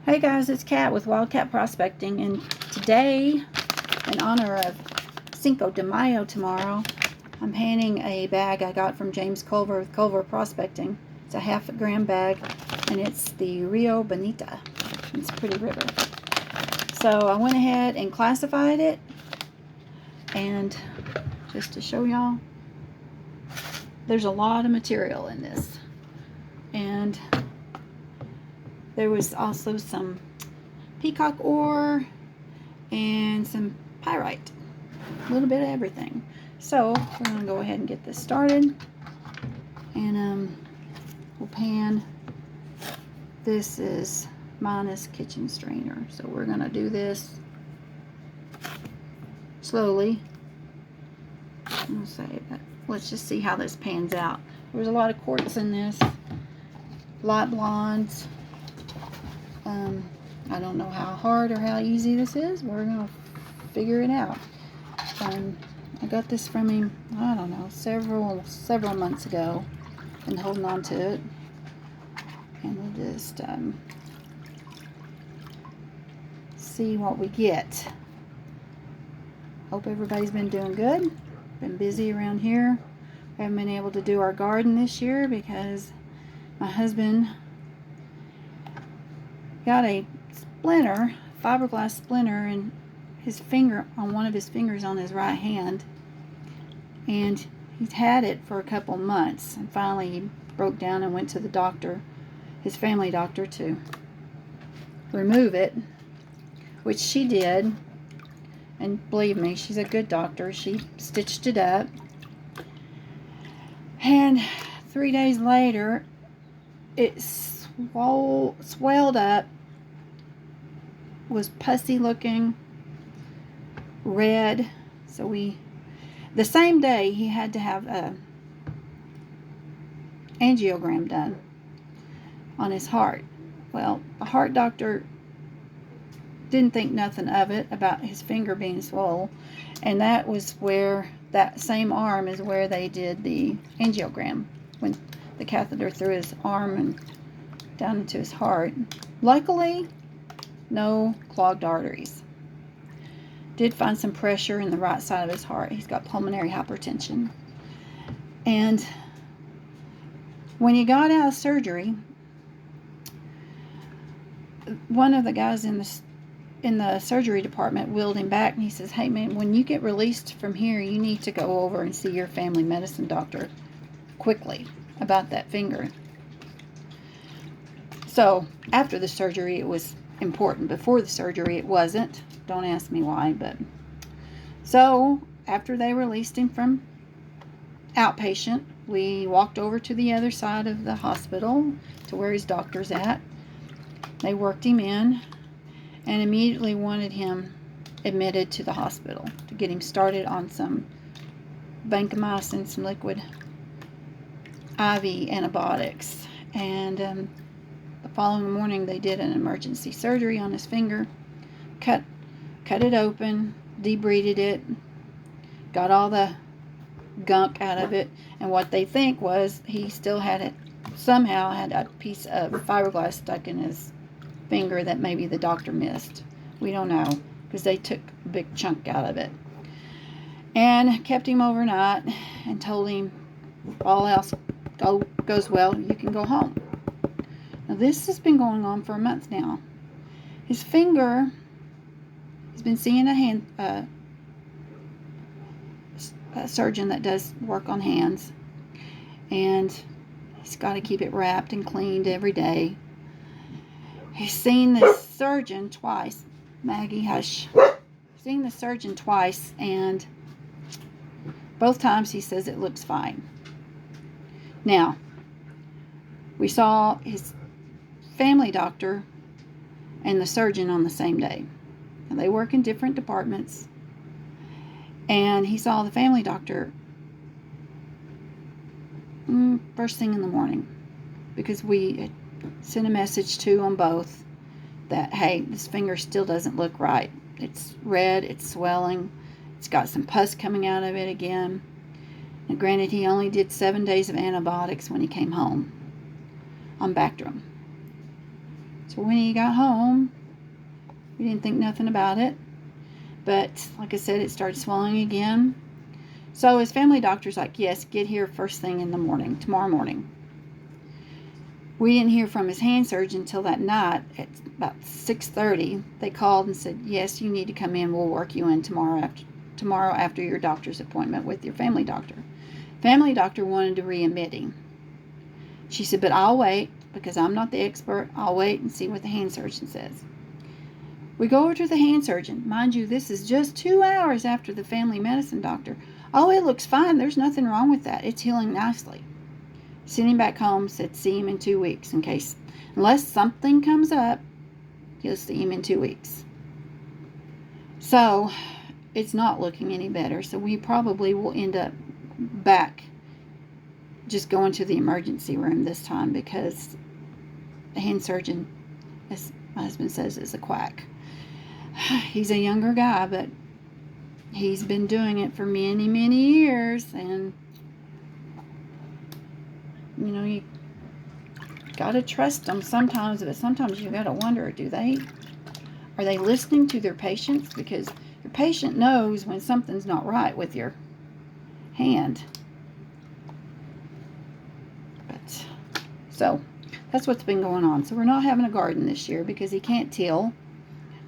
Hey guys, it's Kat with Wildcat Prospecting, and today, in honor of Cinco de Mayo tomorrow, I'm panning a bag I got from James Culver with Culver Prospecting. It's a half-gram bag, and it's the Rio Bonita. It's a pretty river. So I went ahead and classified it, and just to show y'all, there's a lot of material in this. And there was also some peacock ore and some pyrite. A little bit of everything. So we're going to go ahead and get this started. And we'll pan. This is minus kitchen strainer. So we're going to do this slowly. I'll say that. Let's just see how this pans out. There's a lot of quartz in this. Light blondes. I don't know how hard or how easy this is. We're going to figure it out. I got this from him, I don't know, several months ago. Been holding on to it. And we'll just see what we get. Hope everybody's been doing good. Been busy around here. Haven't been able to do our garden this year because my husband got a splinter, fiberglass splinter, in his finger, on one of his fingers on his right hand, and he's had it for a couple months, and finally he broke down and went to the doctor, his family doctor, to remove it, which she did. And believe me, she's a good doctor. She stitched it up, and 3 days later it swelled up, was pussy looking, red. So the same day he had to have a angiogram done on his heart. Well, the heart doctor didn't think nothing of it about his finger being swollen, and that was where, that same arm is where they did the angiogram, when the catheter through his arm and down into his heart. Luckily, no clogged arteries. Did find some pressure in the right side of his heart. He's got pulmonary hypertension. And when he got out of surgery, one of the guys in the surgery department wheeled him back, and he says, "Hey man, when you get released from here, you need to go over and see your family medicine doctor quickly about that finger." So after the surgery it was important. Before the surgery it wasn't. Don't ask me why, but so after they released him from outpatient, we walked over to the other side of the hospital to where his doctor's at. They worked him in and immediately wanted him admitted to the hospital to get him started on some vancomycin, some liquid IV antibiotics. And the following morning they did an emergency surgery on his finger, cut it open, debrided it, got all the gunk out of it, and what they think was he still had it, somehow had a piece of fiberglass stuck in his finger that maybe the doctor missed. We don't know, because they took a big chunk out of it. And kept him overnight and told him, if all else goes well, you can go home. Now this has been going on for a month now. His finger, he's been seeing a surgeon that does work on hands, and he's got to keep it wrapped and cleaned every day. He's seen the surgeon twice. Maggie, hush. Seen the surgeon twice, and both times he says it looks fine. Now, we saw his family doctor and the surgeon on the same day. And they work in different departments. And he saw the family doctor first thing in the morning, because we had sent a message to them both that, hey, this finger still doesn't look right. It's red, it's swelling, it's got some pus coming out of it again. And granted, he only did 7 days of antibiotics when he came home on Bactrim. So when he got home, we didn't think nothing about it. But like I said, it started swelling again. So his family doctor's like, yes, get here first thing in the morning, tomorrow morning. We didn't hear from his hand surgeon until that night at about 6:30. They called and said, yes, you need to come in. We'll work you in tomorrow after your doctor's appointment with your family doctor. Family doctor wanted to readmit him. She said, but I'll wait because I'm not the expert. I'll wait and see what the hand surgeon says. We go over to the hand surgeon. Mind you, this is just 2 hours after the family medicine doctor. Oh, it looks fine. There's nothing wrong with that. It's healing nicely. Sent him back home, said see him in 2 weeks unless something comes up, he'll see him in 2 weeks. So it's not looking any better. So we probably will end up back just going to the emergency room this time because the hand surgeon, as my husband says, is a quack. He's a younger guy, but he's been doing it for many, many years, and you gotta trust them sometimes, but sometimes you gotta wonder, are they listening to their patients? Because your patient knows when something's not right with your hand. But so that's what's been going on. So we're not having a garden this year because he can't till,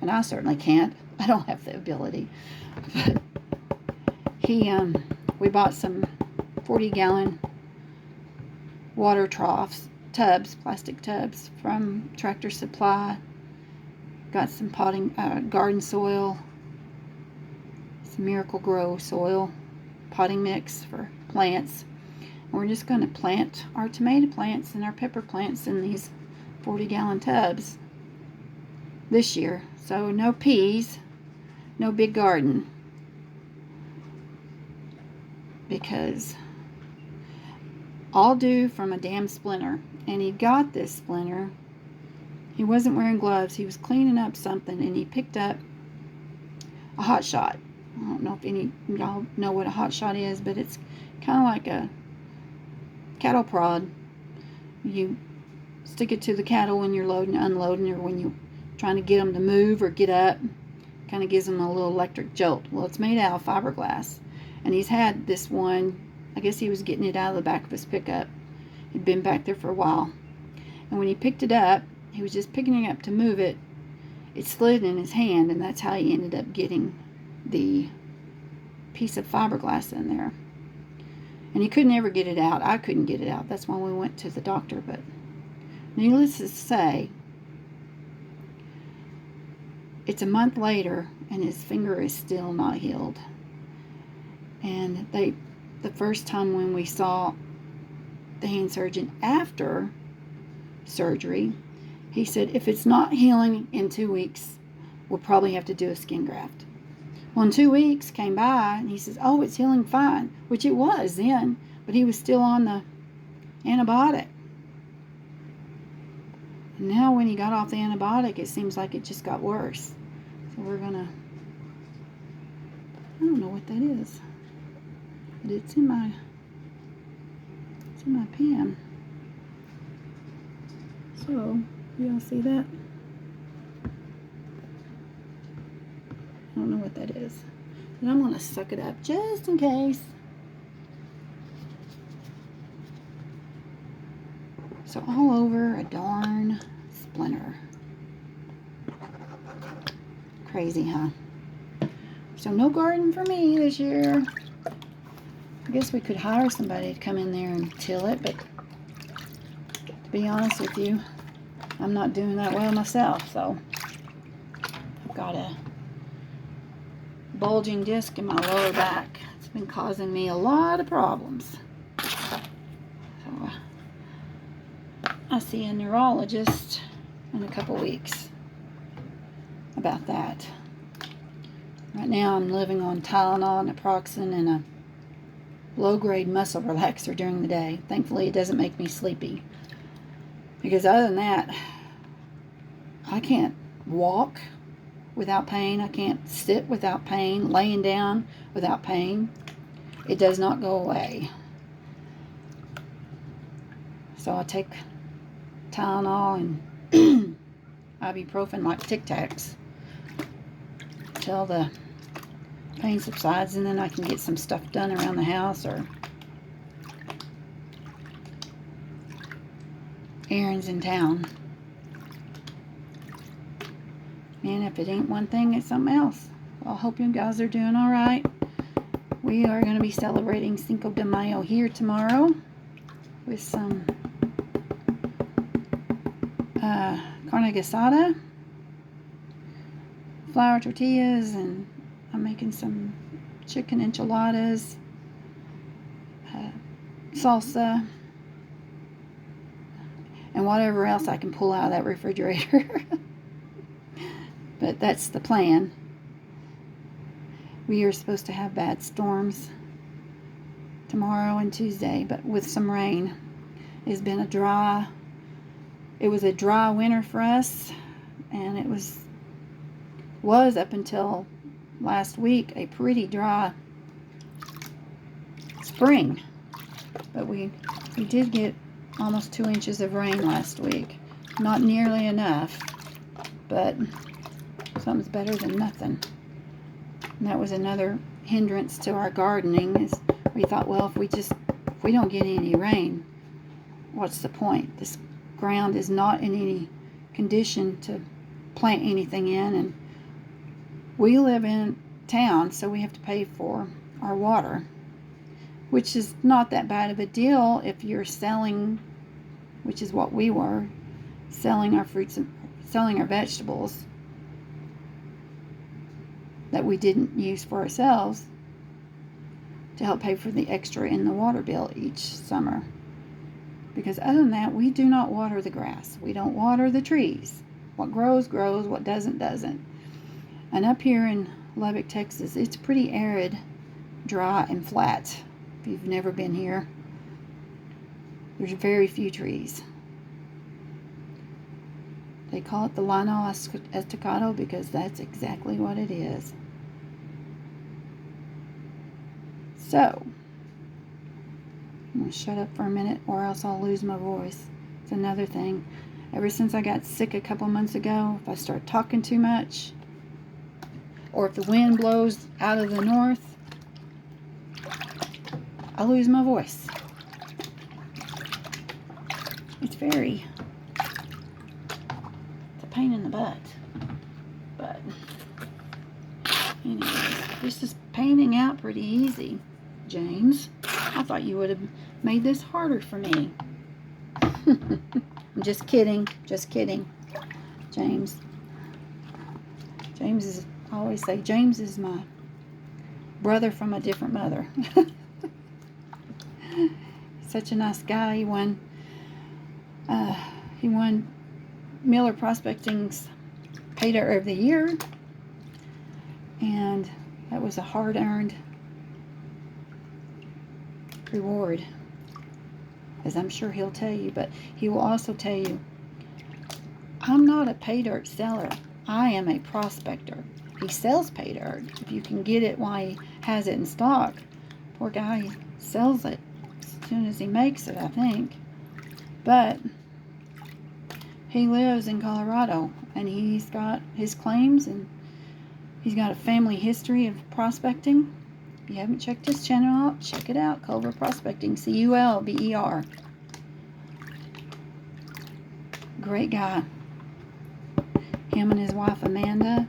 and I certainly can't. I don't have the ability. But we bought some 40-gallon water tubs, plastic tubs from Tractor Supply. Got some garden soil, some Miracle Grow soil, potting mix for plants. And we're just going to plant our tomato plants and our pepper plants in these 40-gallon tubs this year. So no peas, no big garden, because all due from a damn splinter. And he got this splinter. He wasn't wearing gloves. He was cleaning up something, and he picked up a hot shot. I don't know if any of y'all know what a hot shot is, but it's kind of like a cattle prod. You stick it to the cattle when you're loading, unloading, or when you're trying to get them to move or get up. Kind of gives them a little electric jolt. Well, it's made out of fiberglass. And he's had this one, I guess he was getting it out of the back of his pickup. He'd been back there for a while. And when he picked it up, he was just picking it up to move it. It slid in his hand, and that's how he ended up getting the piece of fiberglass in there. And he couldn't ever get it out. I couldn't get it out. That's why we went to the doctor. But needless to say, it's a month later, and his finger is still not healed. And the first time when we saw the hand surgeon after surgery, he said, if it's not healing in 2 weeks, we'll probably have to do a skin graft. Well, in 2 weeks came by, and he says, oh, it's healing fine, which it was then, but he was still on the antibiotic. And now when he got off the antibiotic, it seems like it just got worse. So we're gonna, I don't know what that is, but it's in my pen. So, y'all see that? I don't know what that is. But I'm going to suck it up just in case. So all over a darn splinter. Crazy, huh? So no garden for me this year. I guess we could hire somebody to come in there and till it, but to be honest with you, I'm not doing that well myself. So I've got a bulging disc in my lower back. It's been causing me a lot of problems. So I'll see a neurologist in a couple weeks about that. Right now I'm living on Tylenol, naproxen, and a low-grade muscle relaxer during the day. Thankfully, it doesn't make me sleepy. Because other than that, I can't walk without pain. I can't sit without pain. Laying down without pain. It does not go away. So I take Tylenol and ibuprofen like Tic Tacs till the pain subsides, and then I can get some stuff done around the house or errands in town. And if it ain't one thing, it's something else. Well, I hope you guys are doing all right. We are going to be celebrating Cinco de Mayo here tomorrow with some carne asada, flour tortillas, and I'm making some chicken enchiladas, salsa, and whatever else I can pull out of that refrigerator. But that's the plan. We are supposed to have bad storms tomorrow and Tuesday, but with some rain. It was a dry winter for us, and it was up until last week a pretty dry spring. But we did get almost 2 inches of rain last week. Not nearly enough, but something's better than nothing. And that was another hindrance to our gardening, is we thought, well, if we don't get any rain, what's the point? This ground is not in any condition to plant anything in, and we live in town, so we have to pay for our water, which is not that bad of a deal if you're selling, which is what we were, selling our fruits and selling our vegetables that we didn't use for ourselves to help pay for the extra in the water bill each summer. Because other than that, we do not water the grass. We don't water the trees. What grows, grows. What doesn't, doesn't. And up here in Lubbock, Texas, it's pretty arid, dry, and flat. If you've never been here, there's very few trees. They call it the Lino Estacado because that's exactly what it is. So, I'm going to shut up for a minute or else I'll lose my voice. It's another thing. Ever since I got sick a couple months ago, if I start talking too much, or if the wind blows out of the north, I lose my voice. It's a pain in the butt. But anyways, this is painting out pretty easy, James. I thought you would have made this harder for me. I'm just kidding. Just kidding. James. I always say James is my brother from a different mother. Such a nice guy. He won Miller Prospecting's Paydirt of the Year, and that was a hard-earned reward, as I'm sure he'll tell you. But he will also tell you, I'm not a paydirt seller. I am a prospector. He sells paydirt if you can get it while he has it in stock. Poor guy, he sells it as soon as he makes it, I think. But he lives in Colorado, and he's got his claims, and he's got a family history of prospecting. If you haven't checked his channel out, check it out. Culver Prospecting, Culver. Great guy. Him and his wife Amanda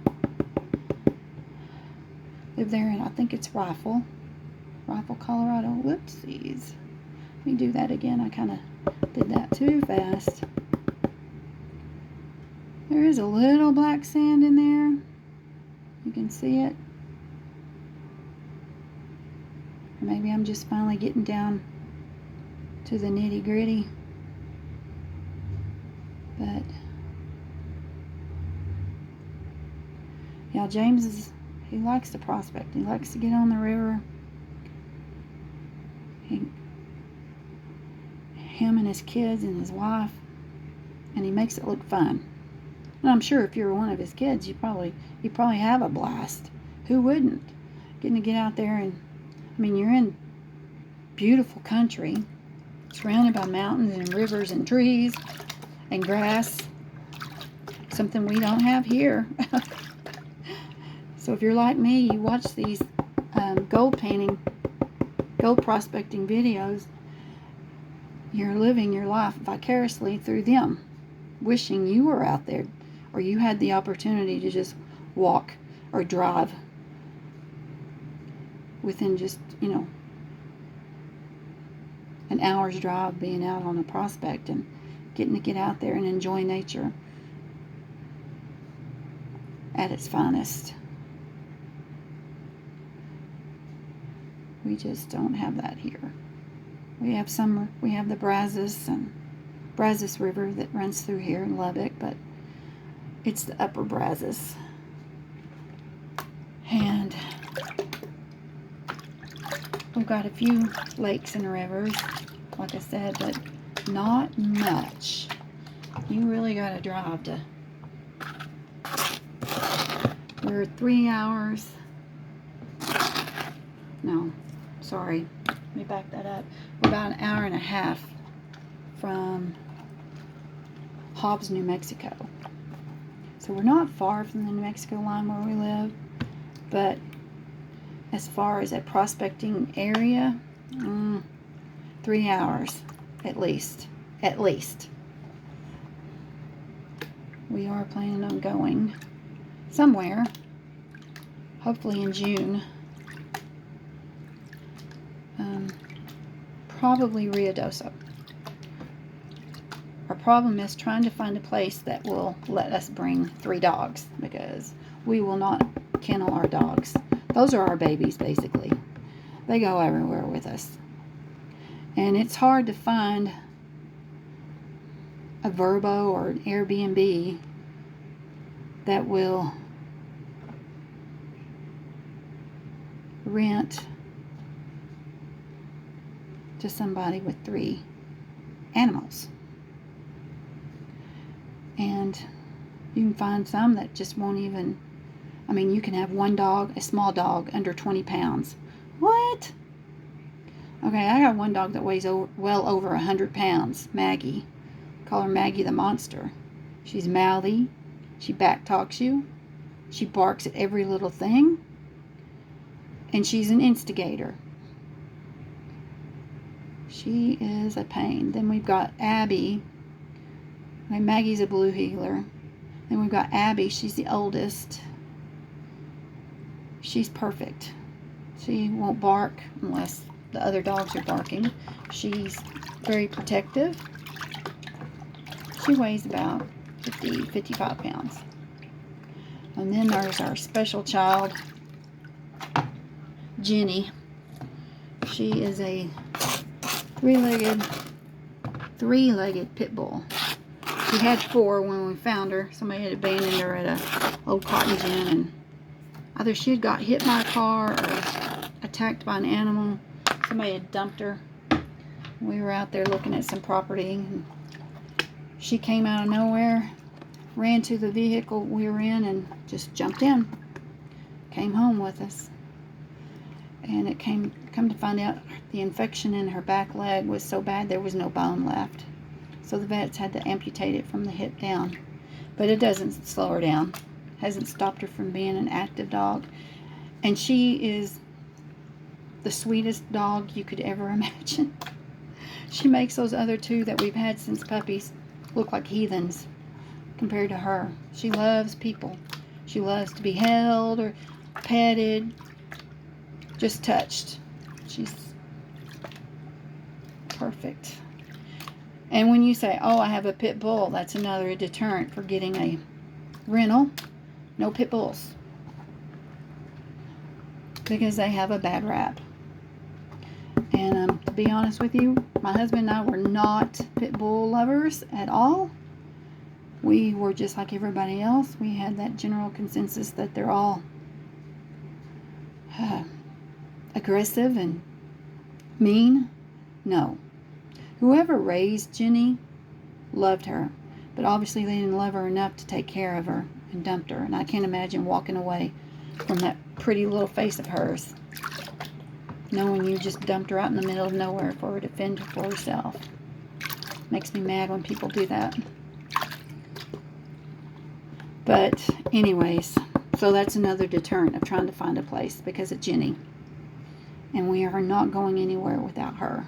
live there in, I think it's Rifle, Colorado. Whoopsies. Let me do that again. I kind of did that too fast. There is a little black sand in there. You can see it. Or maybe I'm just finally getting down to the nitty gritty. But yeah, James he likes to prospect. He likes to get on the river. Him and his kids and his wife, and he makes it look fun. And I'm sure if you're one of his kids, you probably have a blast. Who wouldn't? Getting to get out there, and I mean, you're in beautiful country, surrounded by mountains and rivers and trees and grass. something we don't have here. So if you're like me, you watch these gold prospecting videos, you're living your life vicariously through them, wishing you were out there, or you had the opportunity to just walk or drive within just, an hour's drive, being out on a prospect and getting to get out there and enjoy nature at its finest. We just don't have that here. We have the Brazos River that runs through here in Lubbock, but it's the upper Brazos. And we've got a few lakes and rivers, like I said, but not much. You really got to drive to. We're 3 hours. No, sorry. Let me back that up. We're about an hour and a half from Hobbs, New Mexico. So we're not far from the New Mexico line where we live, but as far as a prospecting area, 3 hours at least. At least. We are planning on going somewhere, hopefully in June. Probably Rio Bonita. Our problem is trying to find a place that will let us bring 3 dogs, because we will not kennel our dogs. Those are our babies, basically. They go everywhere with us. And it's hard to find a Verbo or an Airbnb that will rent to somebody with 3 animals. And you can find some that just won't even, you can have one dog, a small dog, under 20 pounds. What? Okay, I got one dog that weighs well over 100 pounds, Maggie. Call her Maggie the Monster. She's mouthy. She back talks you. She barks at every little thing. And she's an instigator. She is a pain. Then we've got Abby. Okay, Maggie's a blue heeler. Then we've got Abby. She's the oldest. She's perfect. She won't bark unless the other dogs are barking. She's very protective. She weighs about 55 pounds. And then there's our special child, Jenny. She is a three-legged pit bull. She had 4 when we found her. Somebody had abandoned her at an old cotton gin, and either she had got hit by a car or attacked by an animal. Somebody had dumped her. We were out there looking at some property, and she came out of nowhere, ran to the vehicle we were in, and just jumped in. Came home with us. And it come to find out the infection in her back leg was so bad there was no bone left. So the vets had to amputate it from the hip down. But it doesn't slow her down. Hasn't stopped her from being an active dog. And she is the sweetest dog you could ever imagine. She makes those other 2 that we've had since puppies look like heathens compared to her. She loves people. She loves to be held or petted, just touched. She's perfect. And when you say, oh, I have a pit bull, that's another deterrent for getting a rental. No pit bulls, because they have a bad rap. And to be honest with you, my husband and I were not pit bull lovers at all. We were just like everybody else. We had that general consensus that they're all aggressive and mean. No. Whoever raised Jenny loved her, but obviously they didn't love her enough to take care of her and dumped her. And I can't imagine walking away from that pretty little face of hers, knowing you just dumped her out in the middle of nowhere for her to fend for herself. Makes me mad when people do that. But anyways, so that's another deterrent of trying to find a place because of Jenny. And we are not going anywhere without her.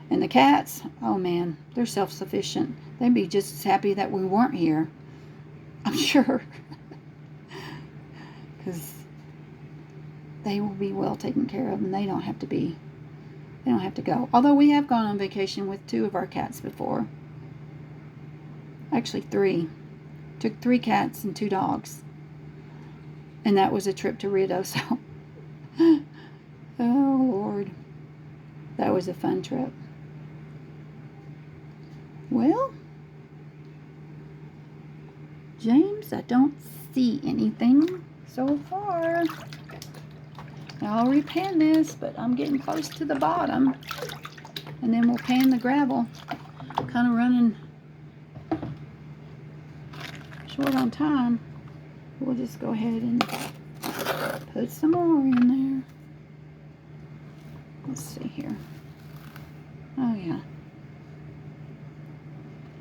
And the cats, oh man, they're self-sufficient. They'd be just as happy that we weren't here. I'm sure. Because they will be well taken care of and they don't have to go. Although we have gone on vacation with 2 of our cats before. Actually 3. Took 3 cats and 2 dogs. And that was a trip to Rio, so. Oh, Lord. That was a fun trip. Well, James, I don't see anything so far. Now, I'll repan this, but I'm getting close to the bottom. And then we'll pan the gravel. Kind of running short on time. We'll just go ahead and put some more in there. Let's see here. Oh, yeah.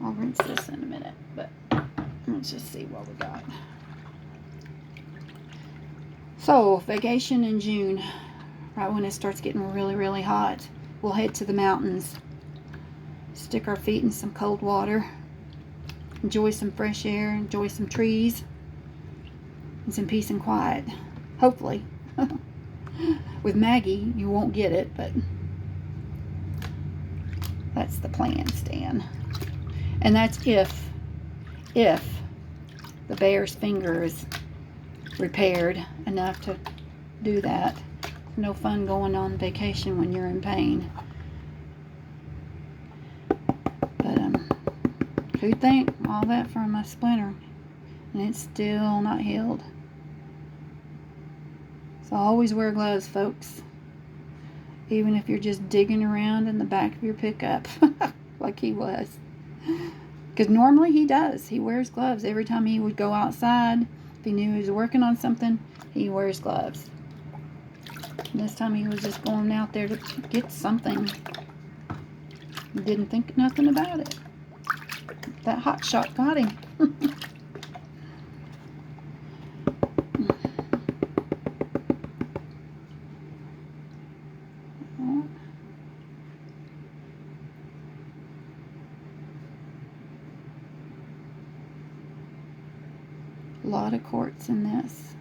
I'll rinse this in a minute, but let's just see what we got. So, vacation in June, right when it starts getting really, really hot, we'll head to the mountains, stick our feet in some cold water, enjoy some fresh air, enjoy some trees, and some peace and quiet. Hopefully. With Maggie, you won't get it, but that's the plan, Stan. And that's if the bear's finger is repaired enough to do that. No fun going on vacation when you're in pain. But who'd think all that from a splinter, and it's still not healed. So always wear gloves, folks. Even if you're just digging around in the back of your pickup, like he was. Because normally he does. He wears gloves every time he would go outside. If he knew he was working on something, he wears gloves. And this time he was just going out there to get something. He didn't think nothing about it. That hot shot got him. A lot of quartz in this.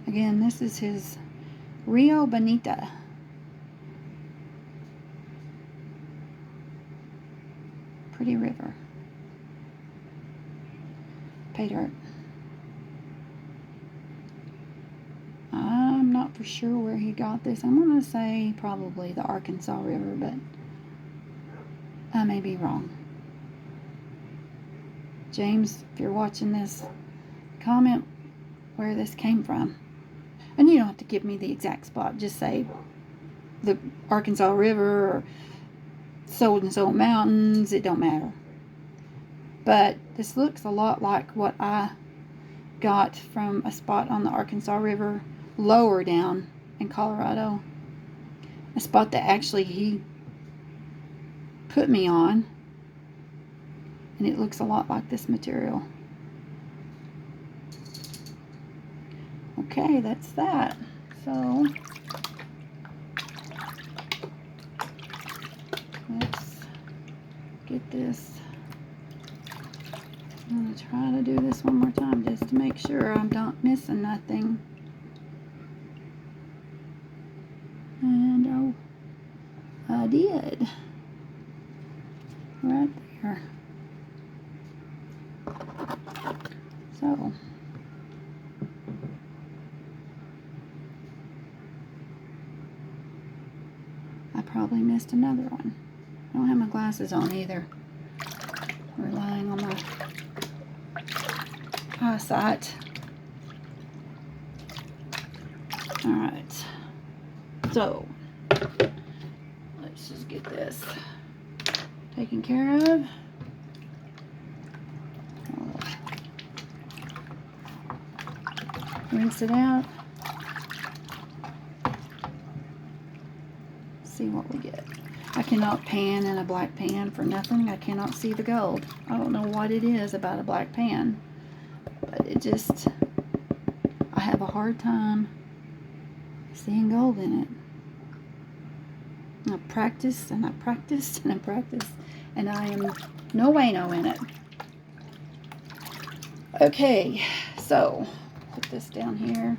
Again, this is his Rio Bonita. Pretty river. Paydirt. I'm not for sure where he got this. I'm going to say probably the Arkansas River, but I may be wrong. James, if you're watching this, comment where this came from. And you don't have to give me the exact spot. Just say the Arkansas River or so and so mountains. It don't matter. But this looks a lot like what I got from a spot on the Arkansas River lower down in Colorado. A spot that actually he put me on, and it looks a lot like this material. Okay, that's that. So let's get this. I'm going to try to do this one more time just to make sure I'm not missing nothing. And oh, I did. Right there. So I probably missed another one. I don't have my glasses on either. I'm relying on my eyesight. Alright. So let's just get this taken care of. Rinse it out. See what we get. I can cannot pan in a black pan for nothing. I cannot see the gold. I don't know what it is about a black pan, but it just, I have a hard time seeing gold in it. I practice and I practice and I practice, and I am no bueno in it. Okay, so put this down here.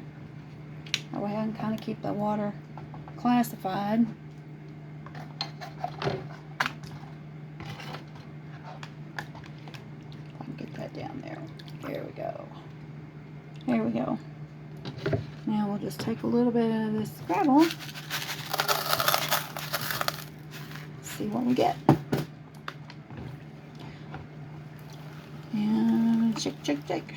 That way I can kind of keep the water classified. I can get that down there. There we go. There we go. Now we'll just take a little bit of this gravel. See what we get. And shake, shake, shake.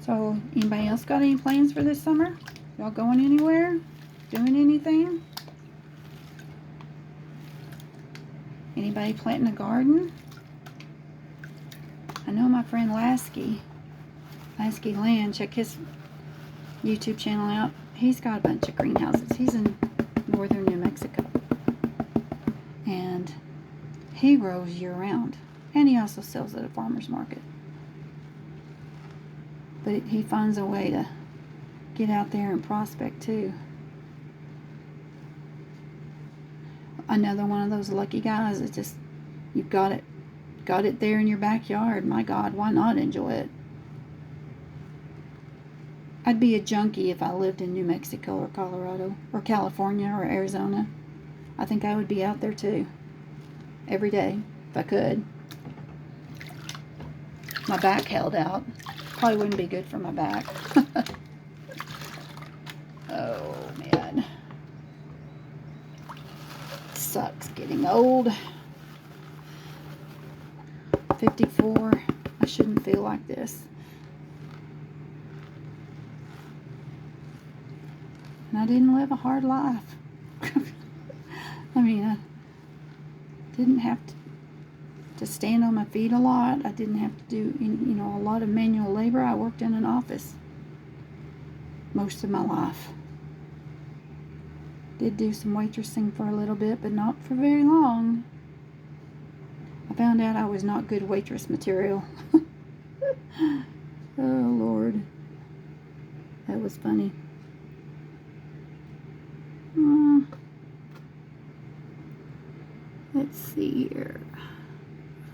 So, anybody else got any plans for this summer? Y'all going anywhere? Doing anything? Anybody planting a garden? I know my friend Lasky Land, check his YouTube channel out. He's got a bunch of greenhouses. He's in northern New Mexico. And he grows year-round. And he also sells at a farmer's market. But he finds a way to get out there and prospect too. Another one of those lucky guys that just, you've got it there in your backyard. My God, why not enjoy it? I'd be a junkie if I lived in New Mexico or Colorado or California or Arizona. I think I would be out there too. Every day, if I could. My back held out. Probably wouldn't be good for my back. Oh, man. Sucks getting old. 54. I shouldn't feel like this. And I didn't live a hard life. I mean, I didn't have to stand on my feet a lot. I didn't have to do, a lot of manual labor. I worked in an office most of my life. Did do some waitressing for a little bit, but not for very long. I found out I was not good waitress material. Oh, Lord. That was funny. Let's see here.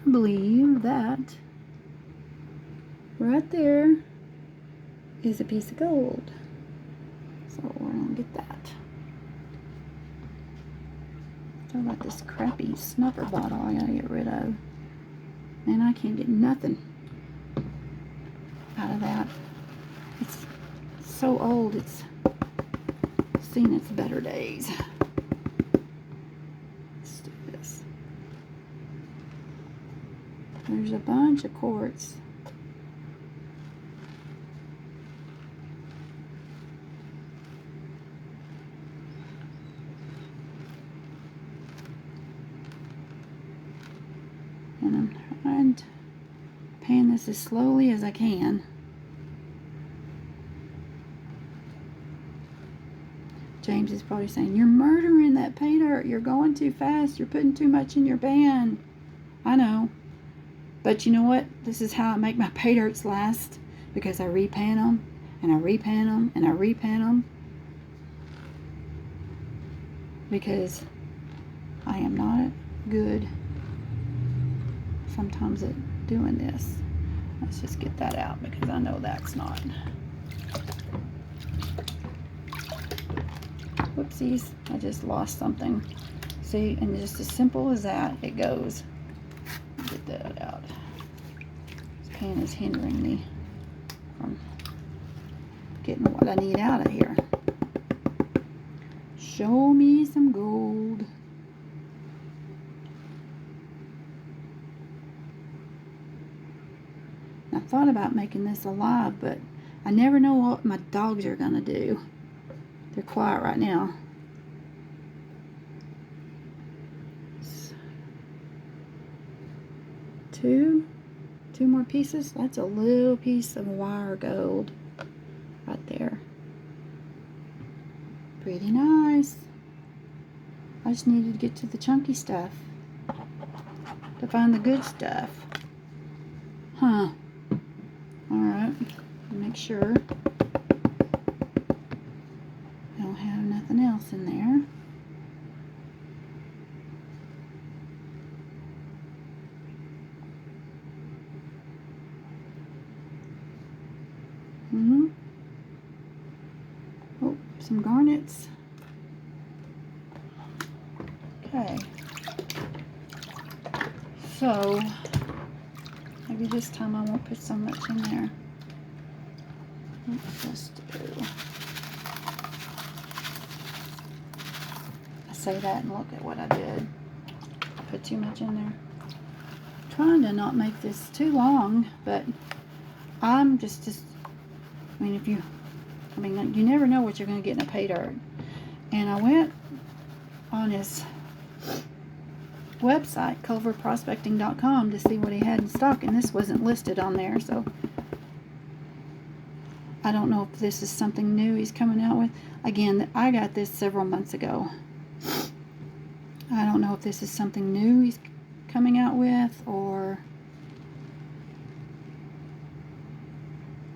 I believe that right there is a piece of gold. So we're going to get that. So I got this crappy snuffer bottle I got to get rid of. Man, I can't get nothing out of that. It's so old, it's seen its better days. Let's do this. There's a bunch of quartz. And I'm trying to pan this as slowly as I can. James is probably saying, "You're murdering that pay dirt. You're going too fast. You're putting too much in your pan." I know. But you know what? This is how I make my pay dirts last. Because I repan them, and I repan them, and I repan them. Because I am not good sometimes at doing this. Let's just get that out because I know that's not. Whoopsies, I just lost something. See, and just as simple as that, it goes. Get that out. This pan is hindering me from getting what I need out of here. Show me some gold. I thought about making this alive, but I never know what my dogs are gonna do. They're quiet right now. Two. 2 more pieces. That's a little piece of wire gold right there. Pretty nice. I just needed to get to the chunky stuff to find the good stuff. Huh. Alright. Make sure I don't have nothing else in there. Oh, some garnets. Okay. So, maybe this time I won't put so much in there. Let's just do. I say that and look at what I did. I put too much in there. I'm trying to not make this too long, but I'm just I mean, you never know what you're going to get in a pay dirt. And I went on his website, culverprospecting.com, to see what he had in stock, and this wasn't listed on there, so I don't know if this is something new he's coming out with. Again, I got this several months ago. I don't know if this is something new he's coming out with, or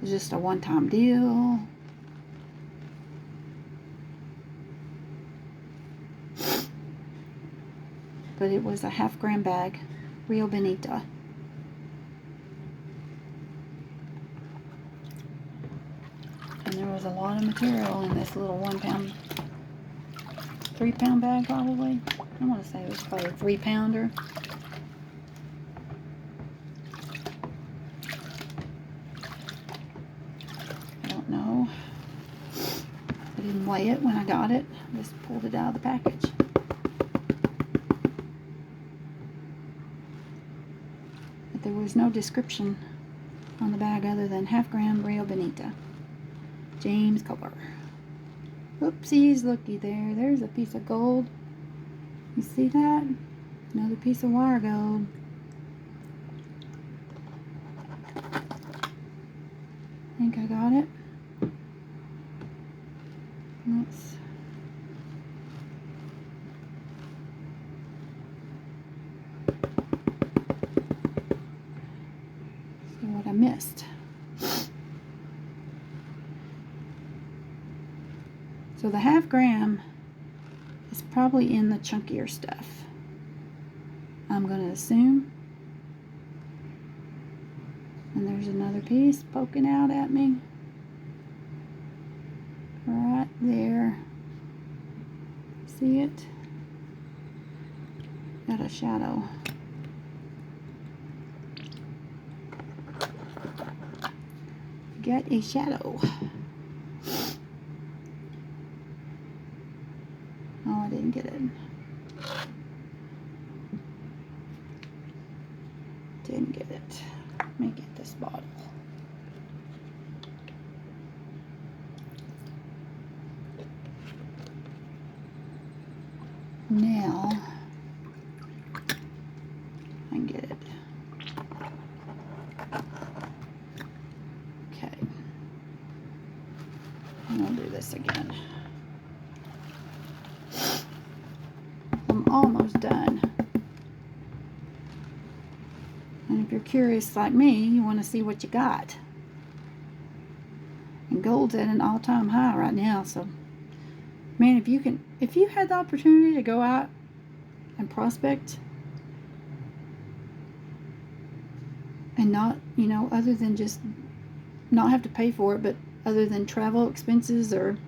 it's just a one-time deal. But it was a 1/2 gram bag, Rio Bonita. And there was a lot of material in this little 1 pound, 3 pound bag probably. I want to say it was probably a 3 pounder. I don't know. I didn't weigh it when I got it. I just pulled it out of the package. There was no description on the bag other than 1/2 gram Rio Bonita. James Culver. Oopsies, looky there. There's a piece of gold. You see that? Another piece of wire gold. I think I got it. Let's what I missed. So the 1/2 gram is probably in the chunkier stuff, I'm going to assume. And there's another piece poking out at me right there. See it? Got a shadow. Get a shadow. Oh, I didn't get it. Didn't get it. Let me get this bottle. Now I can get it. Okay. And I'll do this again. I'm almost done. And if you're curious like me, you want to see what you got. And gold's at an all-time high right now, so man, if you had the opportunity to go out and prospect and not, other than just not have to pay for it, but other than travel expenses or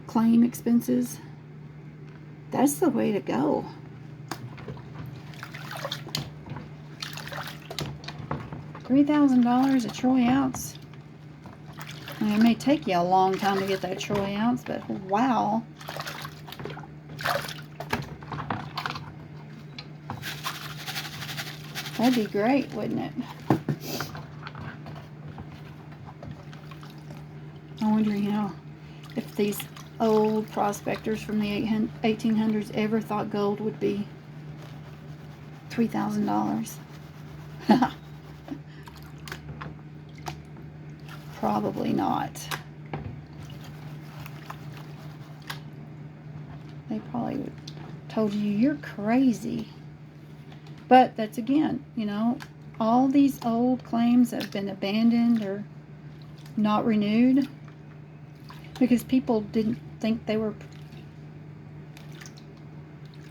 claim expenses, that's the way to go. $3,000 a troy ounce. I mean, it may take you a long time to get that troy ounce, but wow. That'd be great, wouldn't it? I wonder, if these old prospectors from the 1800s ever thought gold would be $3,000. Probably not. They probably would told you you're crazy. But that's, again, you know, all these old claims have been abandoned or not renewed because people didn't think they were,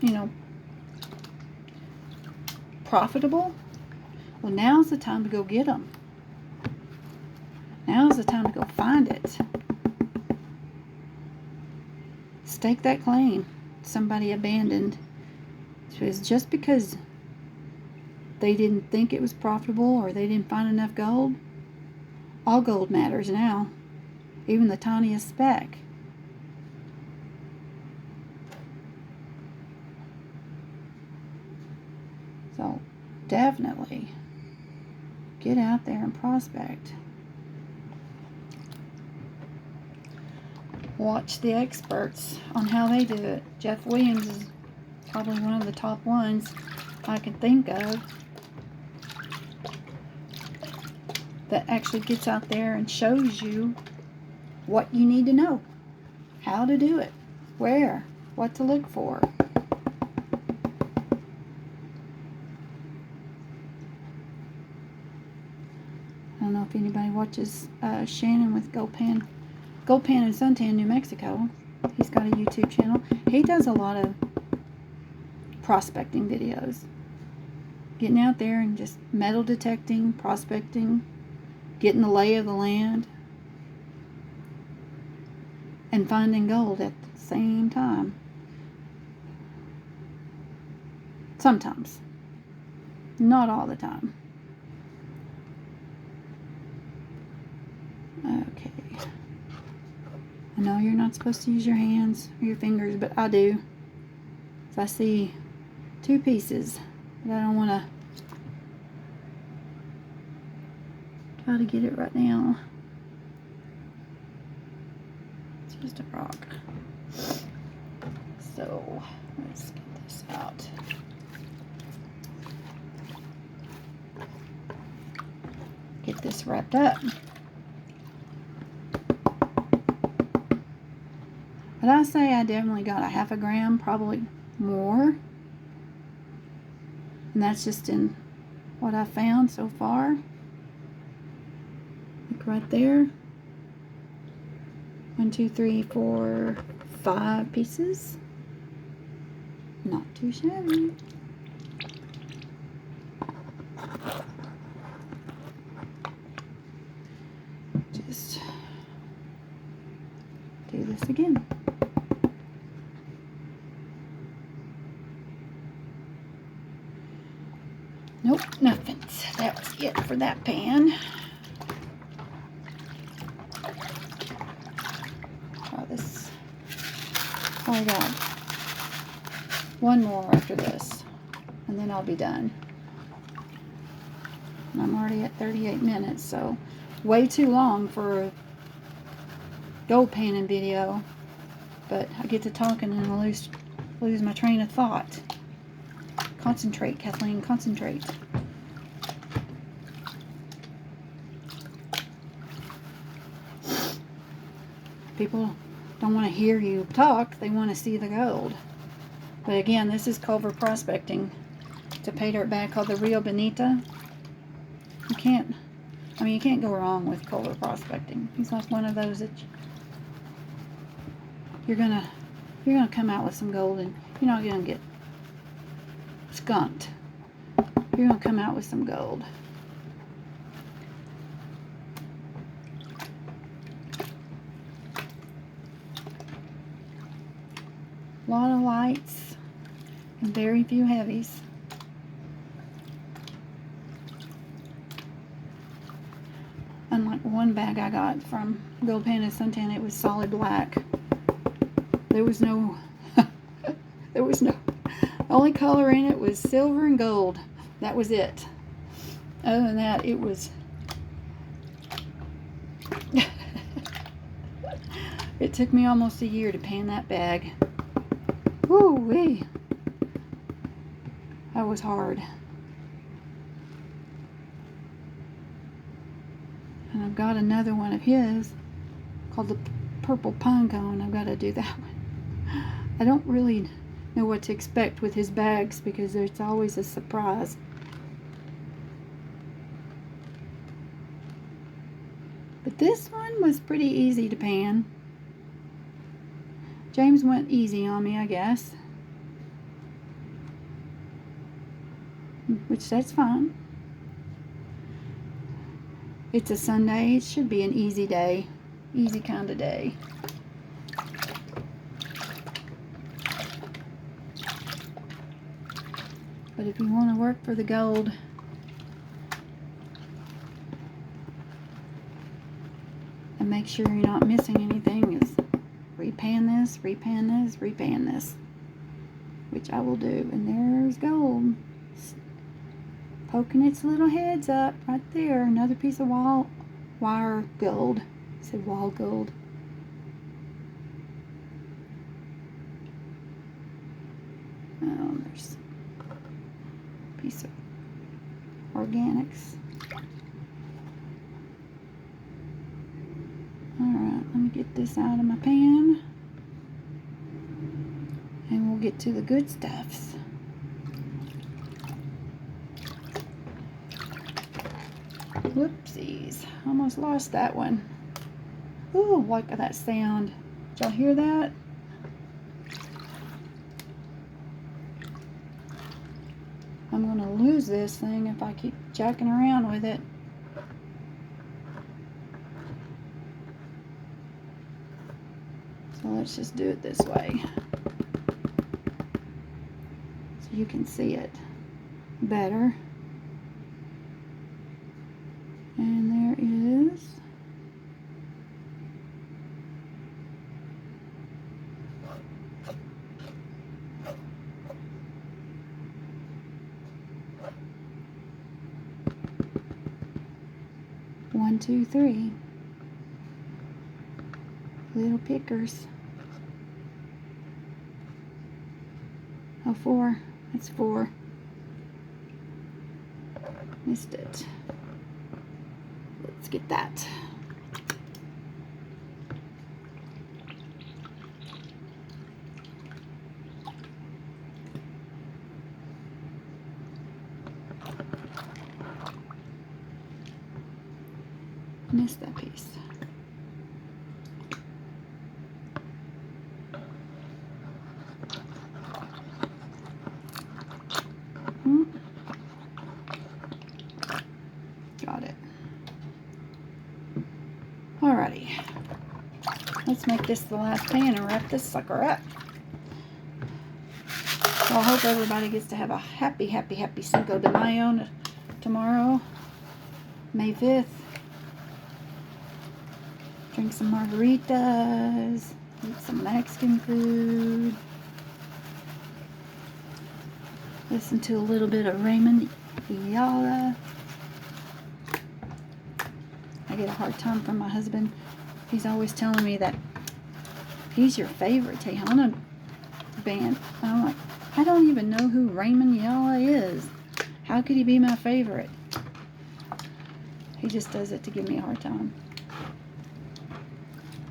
you know, profitable. Well, now's the time to go get them. Now's the time to go find it. Stake that claim somebody abandoned. So it's just because they didn't think it was profitable or they didn't find enough gold. All gold matters now, even the tiniest speck. So definitely get out there and prospect. Watch the experts on how they do it. Jeff Williams is probably one of the top ones I can think of that actually gets out there and shows you what you need to know, how to do it, where, what to look for. I don't know if anybody watches Shannon with Gold Pan and Suntan, New Mexico. He's got a YouTube channel. He does a lot of prospecting videos. Getting out there and just metal detecting, prospecting, getting the lay of the land, and finding gold at the same time. Sometimes. Not all the time. Okay. I know you're not supposed to use your hands or your fingers, but I do. So I see two pieces, but I don't want to try to get it right now. It's just a rock. So let's get this out. Get this wrapped up. But I say I definitely got a half a gram, probably more. And that's just in what I found so far. Look right there. 1, 2, 3, 4, 5 pieces. Not too shabby. Just do this again. Nope, nothing. That was it for that pan. Oh, this. Oh, I got one more after this, and then I'll be done. And I'm already at 38 minutes, so way too long for a gold panning video. But I get to talking and I lose my train of thought. Concentrate, Kathleen, concentrate. People don't want to hear you talk, they want to see the gold. But again, this is Culver Prospecting. It's a paydirt bag called the Rio Bonita. You can't go wrong with Culver Prospecting. He's like one of those that you're gonna come out with some gold and you're not gonna get skunked. You're gonna come out with some gold. A lot of lights and very few heavies. Unlike one bag I got from Gold Pan and Suntan, it was solid black. There was no the only color in it was silver and gold. That was it. Other than that, it was it took me almost a year to pan that bag. Woo-wee. That was hard. I've got another one of his called the purple pine cone. I've got to do that one. I don't really know what to expect with his bags because it's always a surprise. But this one was pretty easy to pan. James went easy on me, I guess. Which that's fine. It's a Sunday. It should be an easy day. Easy kind of day. But if you want to work for the gold, and make sure you're not missing anything, is repan this, repan this, repan this, which I will do. And there's gold poking its little heads up right there. Another piece of wire gold. I said wall gold. Oh, there's a piece of organics. Alright, let me get this out of my pan. And we'll get to the good stuffs. Whoopsies. Almost lost that one. Ooh, look at that sound. Did y'all hear that? I'm going to lose this thing if I keep jacking around with it. So let's just do it this way, so you can see it better. And there is one, two, three little pickers. Oh, four. That's four. Missed it. Let's get that. Missed that piece. Got it. Alrighty. Let's make this the last pan and wrap this sucker up. So I hope everybody gets to have a happy, happy, happy Cinco de Mayo tomorrow, May 5th. Drink some margaritas, eat some Mexican food, listen to a little bit of Raymond Ayala. I get a hard time from my husband. He's always telling me that he's your favorite Tejana band. And I'm like, I don't even know who Raymond Ayala is. How could he be my favorite? He just does it to give me a hard time.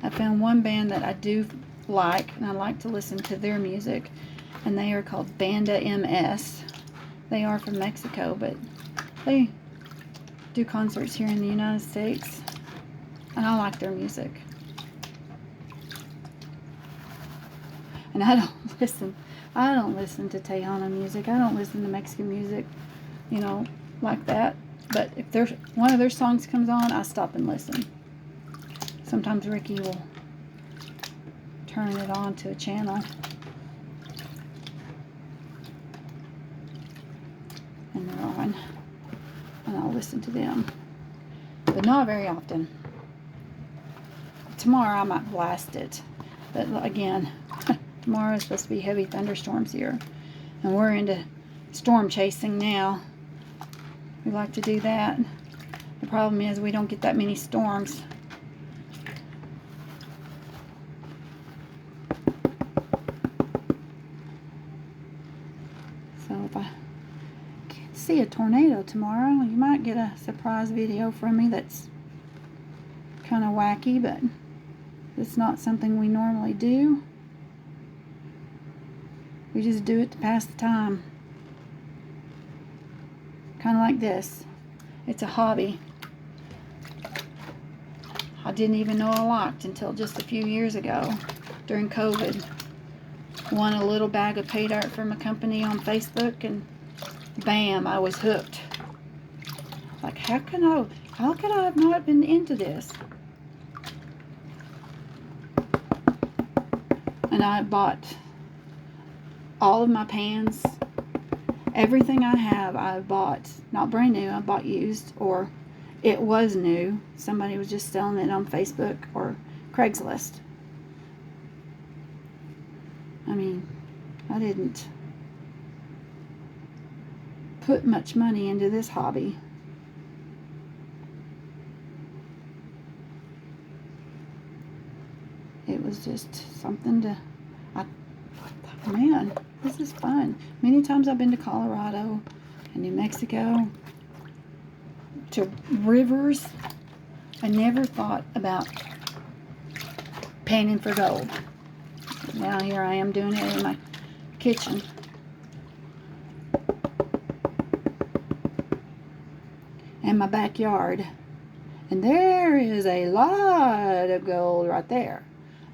I found one band that I do like, and I like to listen to their music, and they are called Banda MS. They are from Mexico, but they do concerts here in the United States, and I like their music. And I don't listen to Tejana music. I don't listen to Mexican music, you know, like that. But if there's one of their songs comes on, I stop and listen. Sometimes Ricky will turn it on to a channel, and they're on, and I'll listen to them, but not very often. Tomorrow I might blast it, but again, tomorrow is supposed to be heavy thunderstorms here, and we're into storm chasing now. We like to do that. The problem is we don't get that many storms. So if I see a tornado tomorrow, you might get a surprise video from me that's kind of wacky, but it's not something we normally do. We just do it to pass the time. Kind of like this. It's a hobby I didn't even know I liked until just a few years ago during COVID. Won a little bag of pay dirt from a company on Facebook, and bam, I was hooked. Like, how could I have not been into this? And I bought all of my pans. Everything I have, I bought, not brand new, I bought used, or it was new. Somebody was just selling it on Facebook or Craigslist. I mean, I didn't put much money into this hobby. It was just something to, man, this is fun. Many times I've been to Colorado and New Mexico, to rivers. I never thought about panning for gold. Now here I am doing it in my kitchen. And my backyard. And there is a lot of gold right there.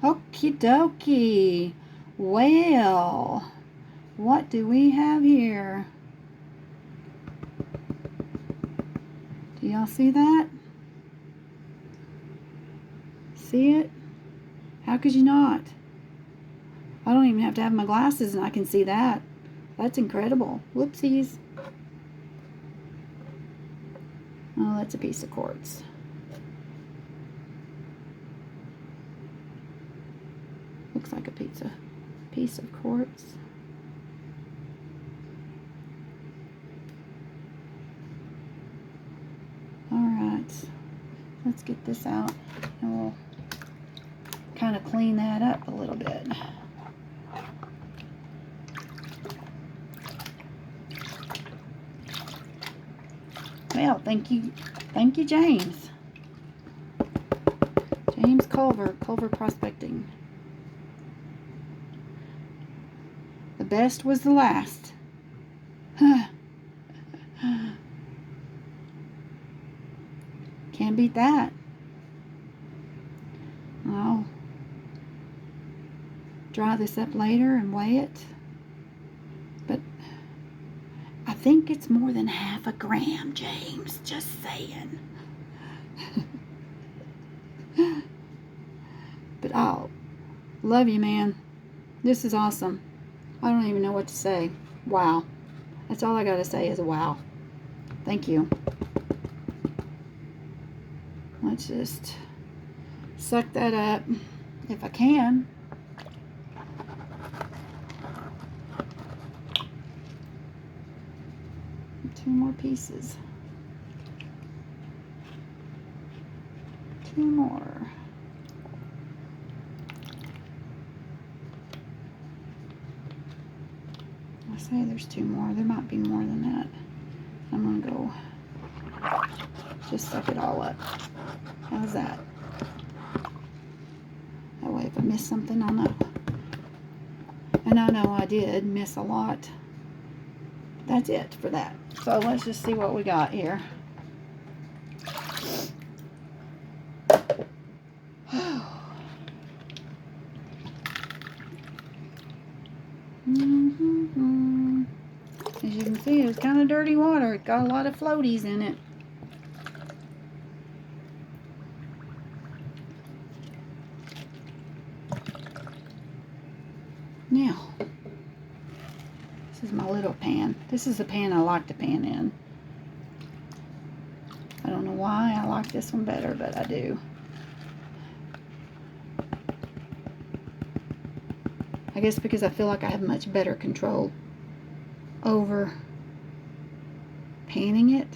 Okie dokie. Well, what do we have here? Do y'all see that? See it? How could you not? I don't even have to have my glasses and I can see that. That's incredible. Whoopsies. Oh, that's a piece of quartz. Looks like a piece of quartz. Alright, let's get this out and we'll kind of clean that up a little bit. Well, thank you James. James Culver Prospecting. The best was the last. Can't beat that. I'll dry this up later and weigh it. But I think it's more than half a gram, James. Just saying. But I'll love you, man. This is awesome. I don't even know what to say. Wow. That's all I gotta say is wow. Thank you. Let's just suck that up if I can. Two more pieces. Two more. I say there's two more. There might be more than that. I'm gonna go just suck it all up. How's that? That way if I miss something, I'll know. And I know I did miss a lot. That's it for that. So let's just see what we got here. As you can see, it's kind of dirty water. It's got a lot of floaties in it. Now, this is my little pan. This is the pan I like to pan in. I don't know why I like this one better, but I do. I guess because I feel like I have much better control over panning it.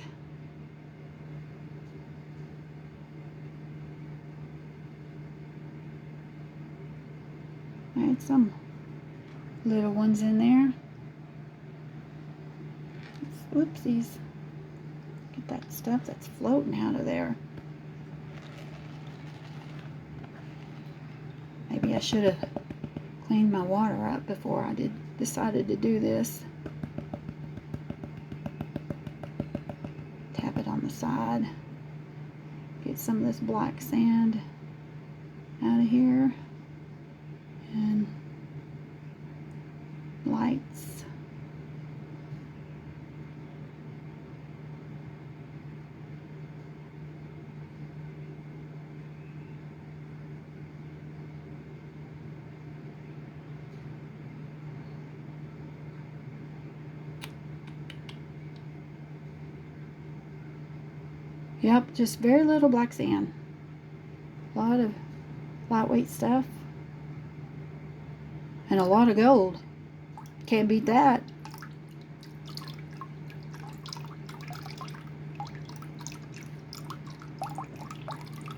I had some little ones in there. Whoopsies. Get that stuff that's floating out of there. I should have cleaned my water up before I decided to do this. Tap it on the side. Get some of this black sand out of here. And lights. Yep, just very little black sand. A lot of lightweight stuff. And a lot of gold. Can't beat that.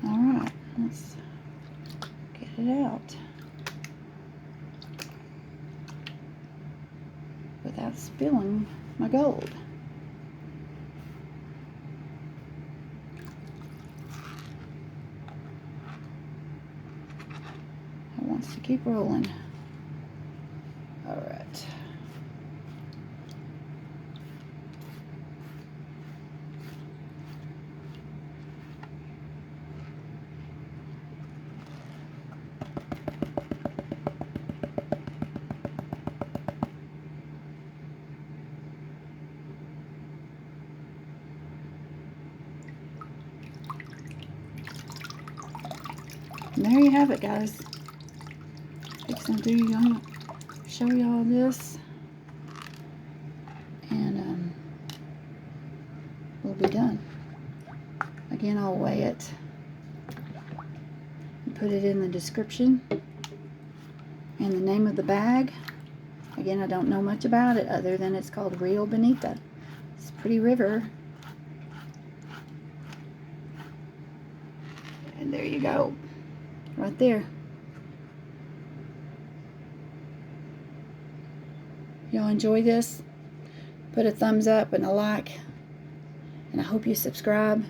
Alright, let's get it out without spilling my gold. It wants to keep rolling. Alright. And there you have it, guys. I'm show y'all this, and we'll be done. Again, I'll weigh it and put it in the description and the name of the bag. Again, I don't know much about it other than it's called Rio Bonita. It's a pretty river. And there you go, right there. Y'all enjoy this? Put a thumbs up and a like. And I hope you subscribe.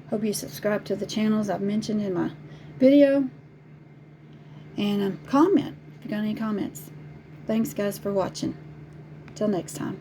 Hope you subscribe to the channels I've mentioned in my video. And comment if you got any comments. Thanks, guys, for watching. Till next time.